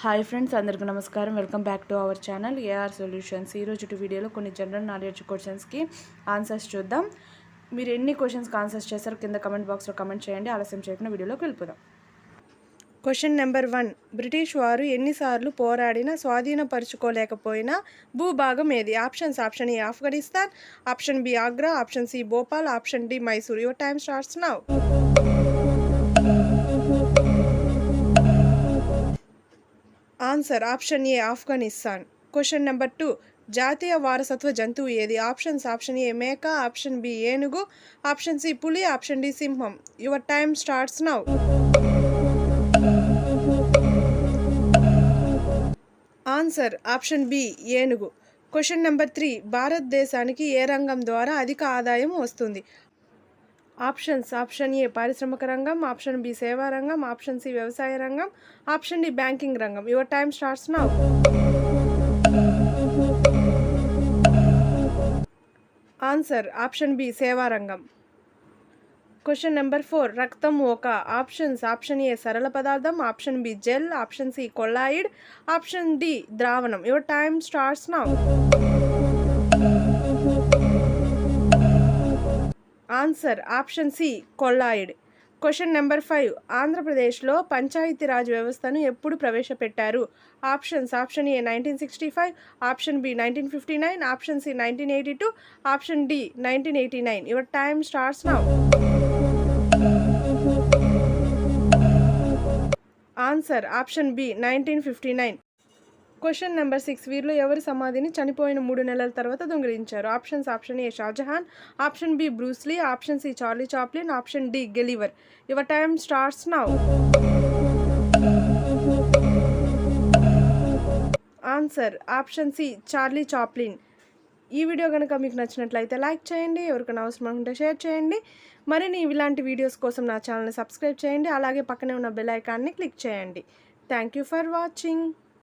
Hi friends, అందరికీ నమస్కారం. Welcome back to our channel AR solutions. ఈరోజు వీడియోలో కొన్ని జనరల్ నాలెడ్జ్ క్వశ్చన్స్కి ఆన్సర్స్ చూద్దాం. మీరు ఎన్ని క్వశ్చన్స్కి ఆన్సర్స్ చేశారో కింద కమెంట్ బాక్స్లో కమెంట్ చేయండి. ఆలస్యం చేయకుండా వీడియోలోకి వెళ్ళిపోదాం. Question number 1. బ్రిటిష్ వారు ఎన్నిసార్లు పోరాడినా స్వాధీనపరుచుకోలేకపోయినా భూభాగం ఏది? Option A Afghanistan, option B Agra, option C Bhopal, option D Mysore. Your time starts now. Answer option A Afghanistan. Question number 2. జాతీయ వారసత్వ జంతువు ఏది? ఆప్షన్ ఏ మేక, ఆప్షన్ బి ఏనుగు, ఆప్షన్ సి పులి, ఆప్షన్ డి సింహం. Your time starts now. Answer option B ఏనుగు. Question number 3. భారతదేశానికి ఏ రంగం ద్వారా అధిక ఆదాయం వస్తుంది? ఆప్షన్ ఏ పారిశ్రామిక రంగం, ఆప్షన్ బి సేవా రంగం, ఆప్షన్ సి వ్యవసాయ రంగం, ఆప్షన్ డి బ్యాంకింగ్ రంగం. Your time starts now. Answer option B సేవా రంగం. Question number 4. రక్తం ఒక ఆప్షన్ ఏ సరళ పదార్థం, option B gel, option C colloid, option D ద్రావణం. Your time starts now. Answer option C colloid. Question number 5. ఆంధ్రప్రదేశ్లో పంచాయతీరాజ్ వ్యవస్థను ఎప్పుడు ప్రవేశపెట్టారు? Option A 1965, option B 1959, option C 1982, option D 1989. Your time starts now. Answer option B 1959. Question number 6. వీరిలో ఎవరి సమాధిని చనిపోయిన 3 నెలల తర్వాత దొంగిలించారు? Option A Shah Jahan, option B Bruce Lee, option C Charlie Chaplin, option D Gulliver. Your time starts now. Answer option C Charlie Chaplin. ఈ video కనుక మీకు నచ్చినట్లయితే లైక్ చేయండి, ఎవరికైనా అవసరం అనుకుంటే షేర్ చేయండి. మరిన్ని ఇలాంటి వీడియోస్ కోసం నా ఛానల్ని సబ్స్క్రైబ్ చేయండి. అలాగే పక్కనే ఉన్న బెల్ ఐకాన్ని క్లిక్ చేయండి. Thank you for watching.